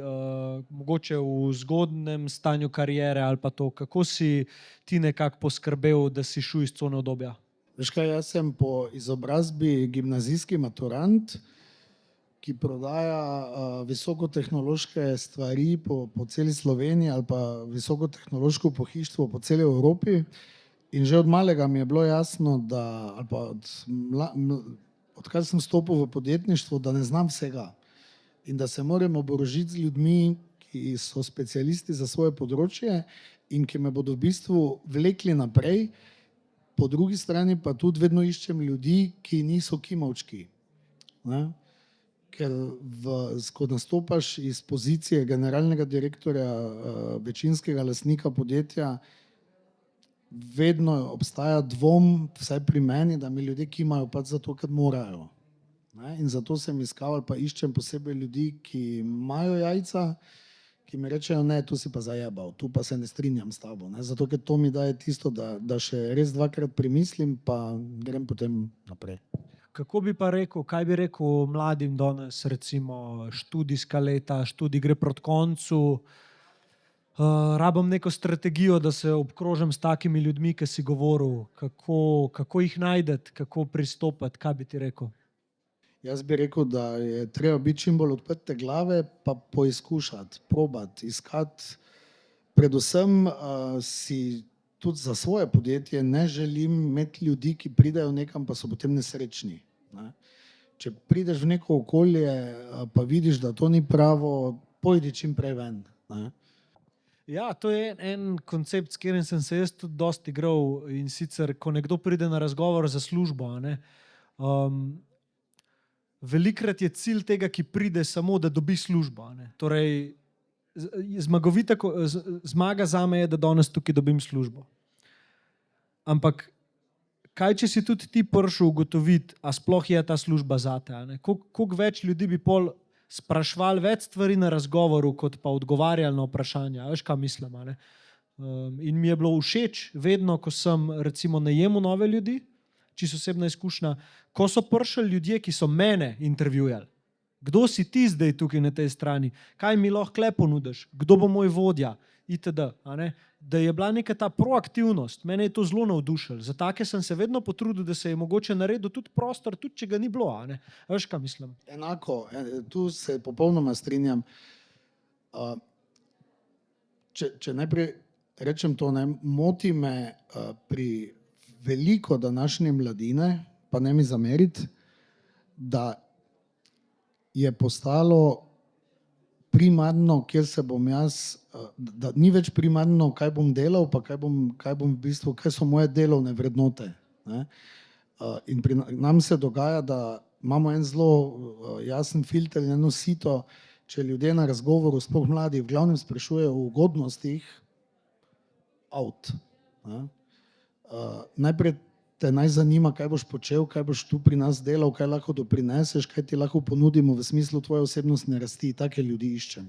mogoče v zgodnem stanju kariere ali pa to, kako si ti nekako poskrbel, da si šel iz cone udobja? Veš kaj, jaz sem po izobrazbi gimnazijski maturant, ki prodaja visokotehnološke stvari po celi Sloveniji ali pa visokotehnološko pohištvo po celi Evropi. In že od malega mi je bilo jasno, da, ali pa odkar sem stopil v podjetništvo, da ne znam vsega. In da se moram oborožiti z ljudmi, ki so specialisti za svoje področje in ki me bodo v bistvu vlekli naprej. Po drugi strani pa tudi vedno iščem ljudi, ki niso kimavčki. Ne? Ker ko nastopaš iz pozicije generalnega direktorja, večinskega lastnika podjetja, vedno obstaja dvom, vsaj pri meni, da mi ljudje kimajo pač zato, ker morajo. Ne? In zato sem iskal ali pa iščem posebej ljudi, ki imajo jajca, ki mi rečejo, ne, tu si pa zajebal, tu pa se ne strinjam s tabo. Ne? Zato, ker to mi daje tisto, da še res dvakrat premislim, pa grem potem naprej. Kako bi pa rekel, kaj bi rekel mladim danes, recimo študijska leta, študij gre proti koncu, rabim neko strategijo, da se obkrožim s takimi ljudmi, ki si govoril, kako jih najdeti, kako pristopiti, kaj bi ti rekel? Jaz bi rekel, da je treba biti čim bolj odprte glave, pa poizkušati, probati, iskati. Predvsem si tudi za svoje podjetje ne želim imeti ljudi, ki pridejo nekam, pa so potem nesrečni. Ne? Če prideš v neko okolje, pa vidiš, da to ni pravo, pojdi čim prej ven. Ne? Ja, to je en koncept, s katerim sem se jaz tudi dosti igral, in sicer, ko nekdo pride na razgovor za službo, velikrat je cilj tega, ki pride, samo da dobi službo. Torej, zmaga zame je, da danes tukaj dobim službo. Ampak kaj, če si tudi ti prišel ugotoviti, a sploh je ta služba zate? Koliko več ljudi bi pol sprašvali več stvari na razgovoru, kot pa odgovarjali na vprašanja? Veš, kaj mislim? In mi je bilo všeč vedno, ko sem recimo najemil nove ljudi, čisto osebna izkušnja, ko so prišli ljudje, ki so mene intervjujali. Kdo si ti zdaj tukaj na tej strani? Kaj mi lahko le ponudiš? Kdo bo moj vodja? Itd. Da je bila neka ta proaktivnost, mene je to zelo navdušilo. Za take sem se vedno potrudil, da se je mogoče naredil tudi prostor, tudi če ga ni bilo. Veš, kaj mislim? Enako, tu se popolnoma strinjam. Če najprej rečem to, moti me pri veliko današnje mladine, pa ne mi zameriti, da je postalo primarno, kjer se bom jaz, da ni več primarno, kaj bom delal, pa kaj bom v bistvu, kaj so moje delovne vrednote. Ne? In pri nam se dogaja, da imamo en zelo jasen filter, eno sito, če ljudje na razgovoru, sploh mladi, v glavnem sprašujejo o ugodnostih, out. Najprej te naj zanima, kaj boš počel, kaj boš tu pri nas delal, kaj lahko doprineseš, kaj ti lahko ponudimo v smislu tvoje osebnostne rasti. Take ljudi iščem.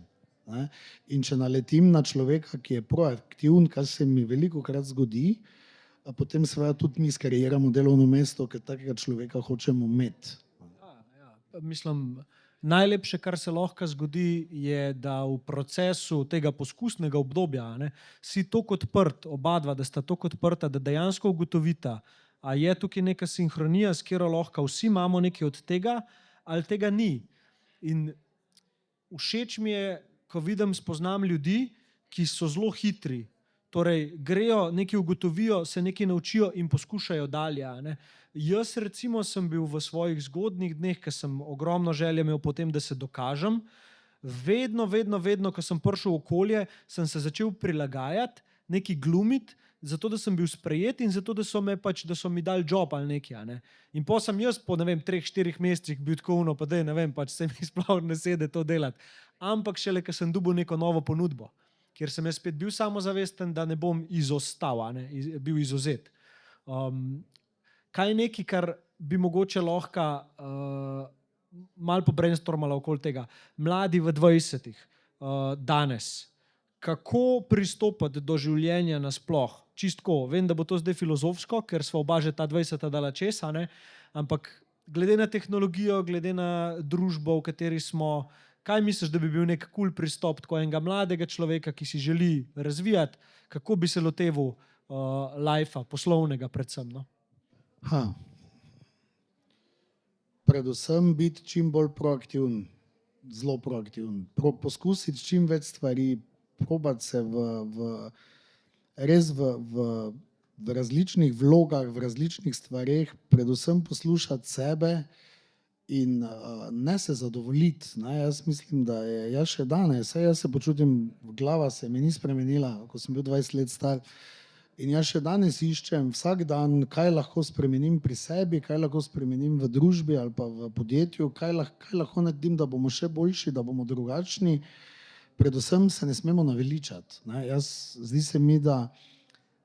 Ne? In če naletim na človeka, ki je proaktiven, kar se mi velikokrat zgodi, potem seveda tudi mi skariiramo delovno mesto, ker takega človeka hočemo imeti. Ja. Mislim, najlepše, kar se lahko zgodi, je, da v procesu tega poskusnega obdobja si toliko odprt, oba dva, da sta toliko odprta, da dejansko ugotovita, a je tukaj neka sinhronija, s katero lahko vsi imamo nekaj od tega, ali tega ni. In všeč mi je, ko vidim, spoznam ljudi, ki so zelo hitri, Torej, grejo, nekaj ugotovijo, se nekaj naučijo in poskušajo dalje. A ne. Jaz recimo sem bil v svojih zgodnjih dneh, ker sem ogromno želje imel potem, da se dokažem. Vedno, ko sem prišel v okolje, sem se začel prilagajati, nekaj glumiti, zato da sem bil sprejet in zato da so mi dali job ali nekaj. A ne. In potem sem jaz po 3-4 mesecih bil tako pa da se mi sploh ne sede to delati. Ampak šele, ker sem dobil neko novo ponudbo, kjer sem jaz spet bil samozavesten, da ne bom izostal, bil izuzet. Kaj je nekaj, kar bi mogoče lahko malo pobrainstormala okoli tega. Mladi v 20-ih, danes, kako pristopati do življenja nasploh? Čistko, vem, da bo to zdaj filozofsko, ker sva oba že ta 20 dala čez, ampak glede na tehnologijo, glede na družbo, v kateri smo, kaj misliš, da bi bil nek cool pristop tako enega mladega človeka, ki si želi razvijati, kako bi se loteval lifea, poslovnega predvsem? No? Predvsem biti čim bolj proaktiven, zelo proaktiven. Poskusiti čim več stvari, probati se v različnih vlogah, v različnih stvareh, predvsem poslušati sebe in ne se zadovoljiti. Ne? Jaz mislim, da je jaz še danes, jaz se počutim, glava se mi ni spremenila, ko sem bil 20 let star. In jaz še danes iščem vsak dan, kaj lahko spremenim pri sebi, kaj lahko spremenim v družbi ali pa v podjetju, kaj lahko naredim, da bomo še boljši, da bomo drugačni. Predvsem se ne smemo naveličati. Ne? Zdi se mi, da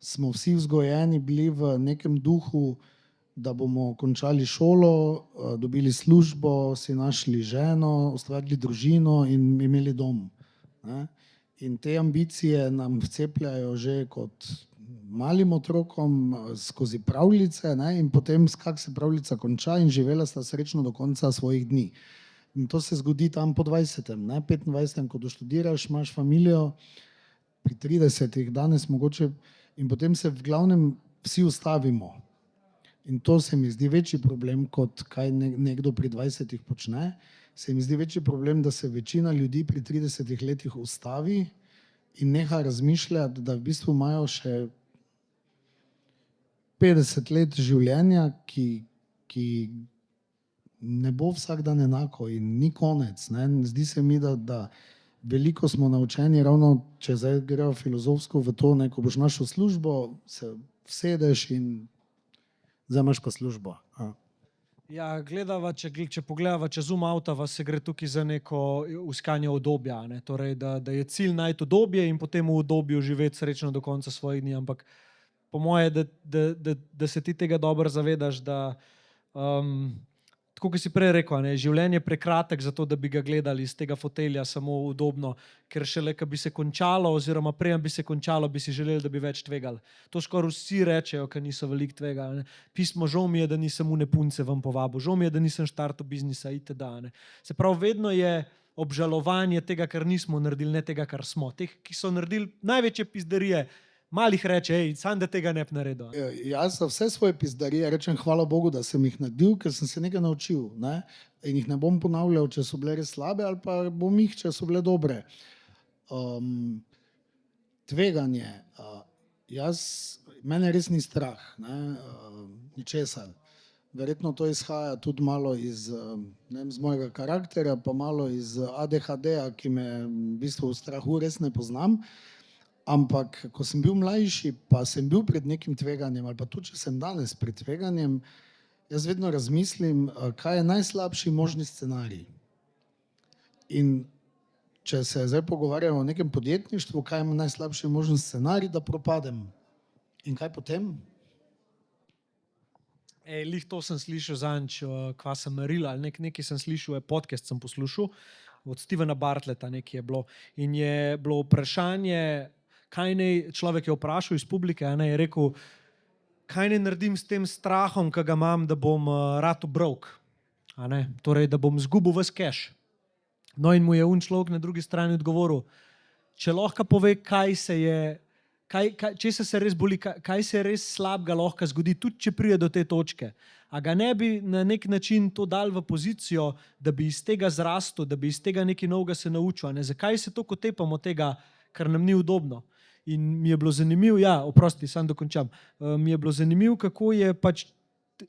smo vsi vzgojeni bili v nekem duhu, da bomo končali šolo, dobili službo, si našli ženo, ustvarili družino in imeli dom. Ne? In te ambicije nam vcepljajo že kot malim otrokom skozi pravljice, ne? In potem kako se pravljica konča in živela sta srečno do konca svojih dni. In to se zgodi tam po 20, ne? 25, ko doštudiraš, imaš familijo, pri 30 danes mogoče in potem se v glavnem vsi ustavimo. In to se mi zdi večji problem, kot kaj nekdo pri 20 počne. Se mi zdi večji problem, da se večina ljudi pri 30 letih ustavi in neha razmišljati, da v bistvu imajo še 50 let življenja, ki ne bo vsak dan enako in ni konec. Ne? Zdi se mi, da veliko smo naučeni, ravno če zdaj grejo filozofsko v to, ne? Ko boš našel službo, se vsedeš in zdaj imaš pa službo. Ja, gledava, če pogledava čez avta, se gre tukaj za neko iskanje udobja. Ne? Torej, da je cilj najti udobje in potem v udobju živeti srečno do konca svojih dni. Ampak po moje, da se ti tega dobro zavedaš, da tako, kot si prej rekel, življenje je prekratek za to, da bi ga gledali iz tega fotelja samo udobno, ker šele, ko bi se končalo, oziroma prej bi se končalo, bi si želeli, da bi več tvegali. To skoraj vsi rečejo, ker niso veliko tvegali. Pismo, žal mi je, da nisem une punce vam povabil, žal mi je, da nisem štartal biznisa itd. Se pravi, vedno je obžalovanje tega, kar nismo naredili, ne tega, kar smo. Teh, ki so naredili največje pizderije, malih reče, sam da tega ne bi naredil. Jaz za vse svoje pizdarije rečem hvala Bogu, da sem jih naredil, ker sem se nekaj naučil. Ne? In jih ne bom ponavljal, če so bile res slabe, ali pa bom jih, če so bile dobre. Tveganje. Mene res ni strah, ničesar. Verjetno to izhaja tudi malo iz mojega karakterja, pa malo iz ADHD-ja, ki me v bistvu v strahu res ne poznam. Ampak, ko sem bil mlajši, pa sem bil pred nekim tveganjem, ali pa tudi, če sem danes pred tveganjem, jaz vedno razmislim, kaj je najslabši možni scenarij. In če se zdaj pogovarjamo o nekem podjetništvu, kaj je najslabši možni scenarij, da propadem. In kaj potem? Lih to sem slišal zanč, kva sem meril, ali nekaj sem slišal, podcast sem poslušal, od Stevena Bartletta nekaj je bilo. In je bilo vprašanje, kaj naj, človek je vprašal iz publike, je rekel, kaj naj naredim s tem strahom, ki ga imam, da bom ratu broke, torej, da bom zgubil ves cash. No in mu je človek na drugi strani odgovoril, če lahko pove, kaj se je, česa se res boli, kaj se res slabega lahko zgodi, tudi če pride do te točke. A ga ne bi na nek način to dal v pozicijo, da bi iz tega zrastel, da bi iz tega nekaj novega se naučil. Zakaj se toliko tepamo tega, kar nam ni udobno? In mi je bilo zanimivo, oprosti, sam dokončam. Mi je bilo zanimivo, kako je pač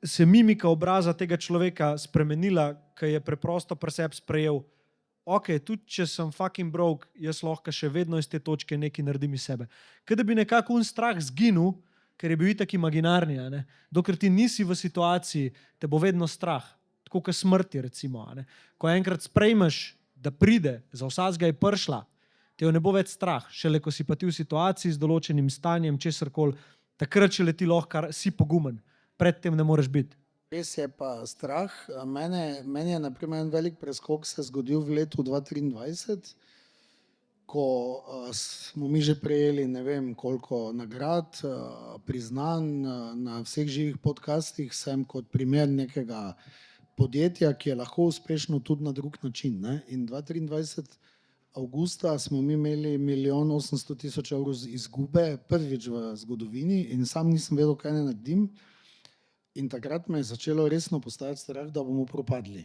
se mimika obraza tega človeka spremenila, ker je preprosto pri sebi sprejel, ok, tudi če sem fucking broke, jaz lahko še vedno iz te točke nekaj naredim iz sebe. Kaj da bi nekako strah zginil, ker je bil itak imaginarni, a ne. Dokler ti nisi v situaciji, te bo vedno strah. Tako kot smrti, recimo. A ne. Ko enkrat sprejmeš, da pride, za vsakega je prišla, te jo ne bo več strah. Šele ko si pa ti v situaciji z določenim stanjem, česarkoli, takrat šele ti lahko si pogumen. Predtem ne moreš biti. Res je pa strah. Meni je na primer en velik preskok se zgodil v letu 2023, ko smo mi že prejeli ne vem koliko nagrad, priznanj na vseh živih podcastih, sem kot primer nekega podjetja, ki je lahko uspešno tudi na drug način. Ne? In 2023 avgusta smo mi imeli 1 800 000 evrov izgube, prvič v zgodovini, in sam nisem vedel, kaj ne naredim. In takrat me je začelo resno postajati strah, da bomo propadli.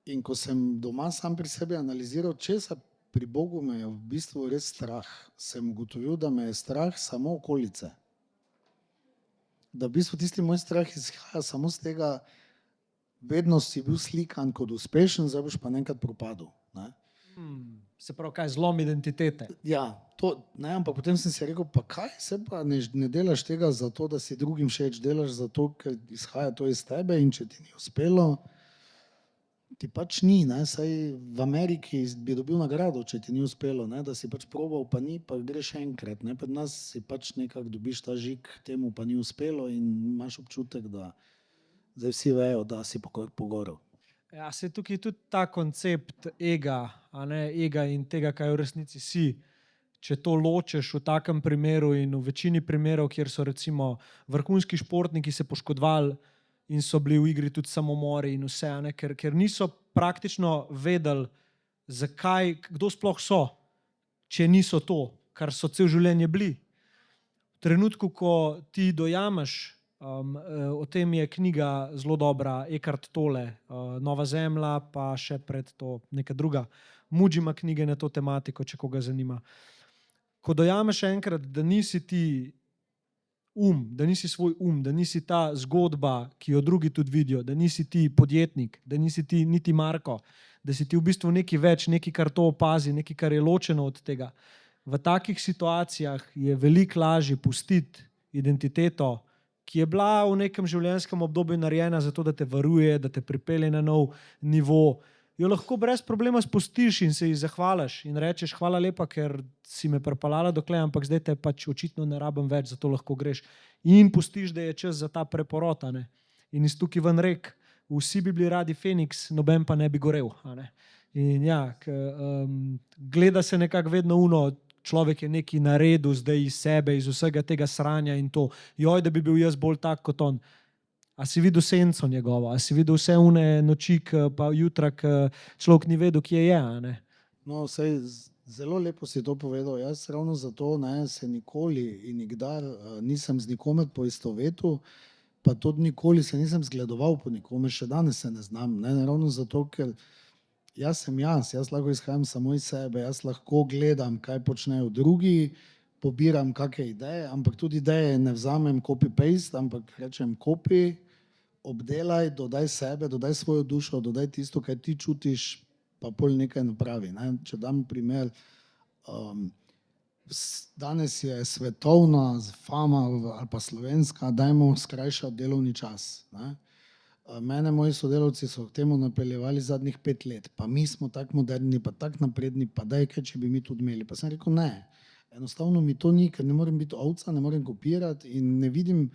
In ko sem doma sam pri sebi analiziral, česa pri Bogu me je v bistvu res strah, sem ugotovil, da me je strah samo okolice. Da v bistvu tisti moj strah izhaja samo z tega, vedno si bil slikan kot uspešen, zdaj boš pa enkrat propadel. Ne? Se pravi, kaj, zlom identitete. Ja, to, ne, ampak potem sem si rekel, pa kaj, se pa ne delaš tega zato, da si drugim všeč, delaš zato, ker izhaja to iz tebe, in če ti ni uspelo, ti pač ni. Ne? Saj v Ameriki bi dobil nagrado, če ti ni uspelo, ne? Da si pač probal, pa ni, pa greš enkrat. Ne? Pri nas si pač nekako dobiš ta žig, temu pa ni uspelo, in imaš občutek, da zdaj vsi vejo, da si pogorel. Ja, se tukaj tudi ta koncept ega, a ne, ega in tega, kaj v resnici si. Če to ločeš v takem primeru in v večini primerov, kjer so recimo vrhunski športniki se poškodovali in so bili v igri tudi samomori in vse, a ne, ker niso praktično vedeli, zakaj, kdo sploh so, če niso to, kar so cel življenje bili. V trenutku, ko ti dojameš, o tem je knjiga zelo dobra, Eckhart Tolle, Nova zemlja, pa še pred to neka druga. Muji ima knjige na to tematiko, če koga zanima. Ko dojameš enkrat, da nisi ti da nisi svoj da nisi ta zgodba, ki jo drugi tudi vidijo, da nisi ti podjetnik, da nisi ti niti Marko, da si ti v bistvu nekaj več, nekaj, kar to opazi, nekaj, kar je ločeno od tega. V takih situacijah je veliko lažje pustiti identiteto, ki je bila v nekem življenjskem obdobju narejena zato, da te varuje, da te pripelje na nov nivo. Jo lahko brez problema spustiš in se ji zahvališ in rečeš, hvala lepa, ker si me pripeljala dokle, ampak zdaj te pač očitno ne rabim več, zato lahko greš. In pustiš, da je čas za ta preporod. A ne? In iz tukaj ven rek, vsi bi bili radi Feniks, noben pa ne bi gorel. A ne? In ja, gleda se nekako vedno človek je nekaj naredil zdaj iz sebe, iz vsega tega sranja in to, joj, da bi bil jaz bolj tak kot on. A si videl senco njegovo, a si videl vse une noči, pa jutra, človek ni vedel, kje je. A ne? No, sej, zelo lepo si to povedal. Jaz ravno zato se nikoli in nikdar nisem z nikomer poistovetil, pa tudi nikoli se nisem zgledoval po nikome, še danes se ne znam. Ne? Ravno zato, ker jaz sem jaz lahko izhajam samo iz sebe, jaz lahko gledam, kaj počnejo drugi, pobiram kakšne ideje, ampak tudi ideje ne vzamem copy-paste, ampak rečem copy, obdelaj, dodaj sebe, dodaj svojo dušo, dodaj tisto, kaj ti čutiš, pa pol nekaj napravi. Ne? Če dam primer, danes je svetovna fama ali pa slovenska, dajmo skrajšati delovni čas. Ne? Mene moji sodelavci so k temu napeljevali zadnjih 5 let, pa mi smo tako moderni, pa tako napredni, pa daj kaj, če bi mi tudi imeli. Pa sem rekel, ne, enostavno mi to ni, ker ne morem biti ovca, ne morem kopirati in ne vidim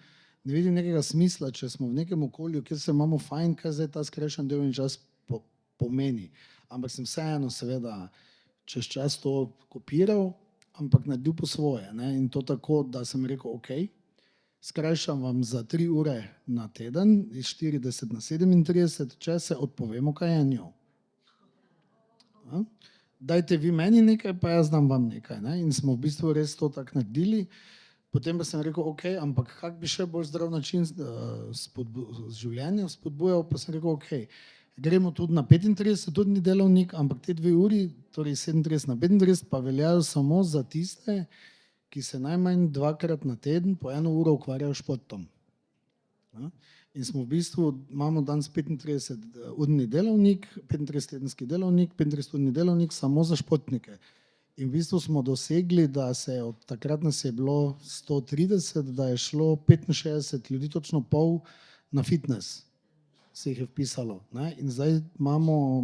nekega smisla, če smo v nekem okolju, kjer se imamo fajn, kaj zdaj ta skrajšan delovni čas pomeni. Ampak sem vseeno seveda čez čas to kopiral, ampak naredil po svoje. Ne? In to tako, da sem rekel, ok, skrajšam vam za 3 ure na teden, iz 40 na 37, če se odpovemo kajenju. Dajte vi meni nekaj, pa jaz dam vam nekaj. Ne? In smo v bistvu res to tako naredili. Potem pa sem rekel, ok, ampak kak bi še bolj zdrav način življenja spodbujal, pa sem rekel, ok, gremo tudi na 35, tudi ni delovnik, ampak te 2 uri, torej 37 na 35, pa veljajo samo za tiste, ki se najmanj 2-krat na teden po 1 uro ukvarjajo s športom. Ne? In smo v bistvu, imamo danes 35-urni delovnik, 35-tedenski delovnik, 35-urni delovnik samo za športnike. In v bistvu smo dosegli, da se od takrat nas je bilo 130, da je šlo 65 ljudi, točno pol, na fitness. Se jih je vpisalo. Ne? In zdaj imamo,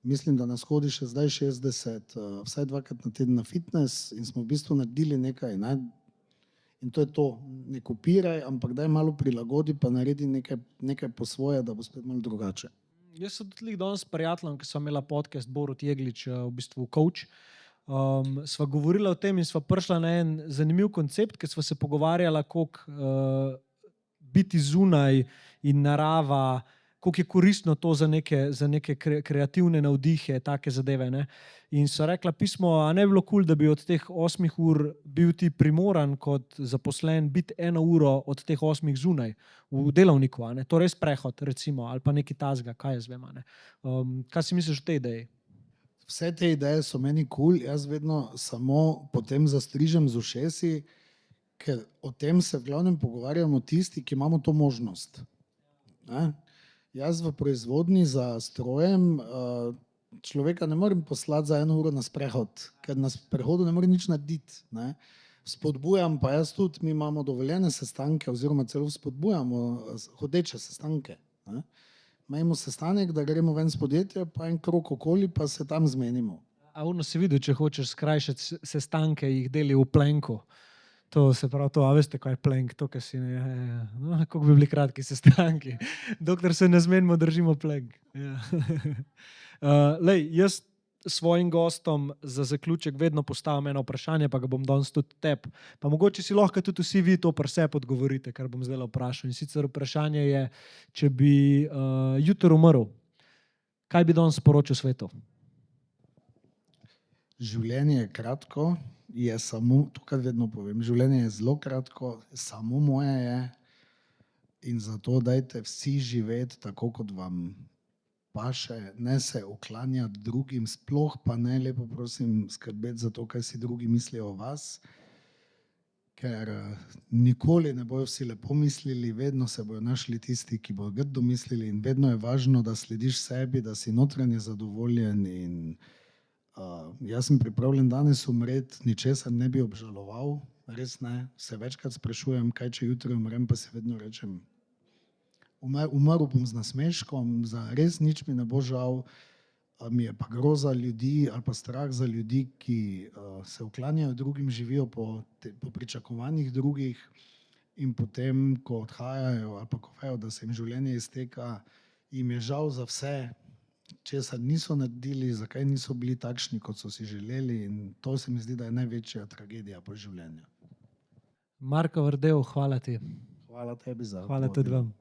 mislim, da nas hodi še zdaj 60, vsaj 2-krat na teden na fitness in smo v bistvu naredili nekaj. Ne? In to je to, ne kopiraj, ampak daj malo prilagodi, pa naredi nekaj po svoje, da bo spet malo drugače. Jaz sem tudi danes s prijateljem, ki sem imela podcast Borut Jeglič, v bistvu coach. Sva govorila o tem in sva prišla na en zanimiv koncept, ker sva se pogovarjala, koliko biti zunaj in narava, koliko je koristno to za neke kreativne navdihe, take zadeve. Ne? In so rekla pismo, a ne bi bilo cool, da bi od teh 8 ur bil ti primoran kot zaposlen biti 1 uro od teh 8 zunaj v delovniku, a ne? To res prehod recimo, ali pa neki tazga, kaj jaz vem. A ne? Kaj si misliš o tej ideji? Vse te ideje so meni cool, jaz vedno samo potem zastrižem z ušesi, ker o tem se v glavnem pogovarjamo tisti, ki imamo to možnost. Ne? Jaz v proizvodnji za strojem človeka ne morem poslati za 1 uro na sprehod, ker na sprehodu ne more nič narediti. Ne? Spodbujam pa jaz tudi, mi imamo dovoljene sestanke oziroma celo spodbujamo hodeče sestanke. Ne? Imamo sestanek, da gremo ven s podjetja, pa en krog okoli, pa se tam zmenimo. A ono si videl, če hočeš skrajšati sestanke, jih deli v plenku. To se pravi to, a veste, kaj je plenk, to, kar si ne... No, kako bi bili kratki sestanki. Dokler se ne zmenimo, držimo plenk. Ja. Lej, jaz svojim gostom za zaključek vedno postavim eno vprašanje, pa ga bom danes tudi tebi. Pa mogoče si lahko tudi vsi vi to pri sebi odgovorite, kar bom zdaj vprašal. In sicer vprašanje je, če bi jutri umrl, kaj bi danes sporočil svetu? Življenje je kratko, je samo, to kar vedno povem, življenje je zelo kratko, samo moje je in zato dajte vsi živeti tako, kot vam paše, ne se uklanjati drugim, sploh pa ne, lepo prosim, skrbeti za to, kaj si drugi mislijo o vas, ker nikoli ne bojo vsi lepo mislili, vedno se bojo našli tisti, ki bojo grdo mislili in vedno je važno, da slediš sebi, da si notranje zadovoljen in jaz sem pripravljen danes umreti, ničesar ne bi obžaloval, res ne, se večkrat sprašujem, kaj če jutri umrem, pa si vedno rečem, umrl bom z nasmeškom, za res nič mi ne bo žal, mi je pa groza ljudi ali pa strah za ljudi, ki se uklanjajo drugim, živijo po pričakovanjih drugih in potem, ko odhajajo ali pa ko vejo, da se jim življenje izteka, jim je žal za vse, česar niso naredili, zakaj niso bili takšni, kot so si želeli in to se mi zdi, da je največja tragedija po življenju. Marko Verdel, hvala ti. Hvala tebi za Hvala tudi vam.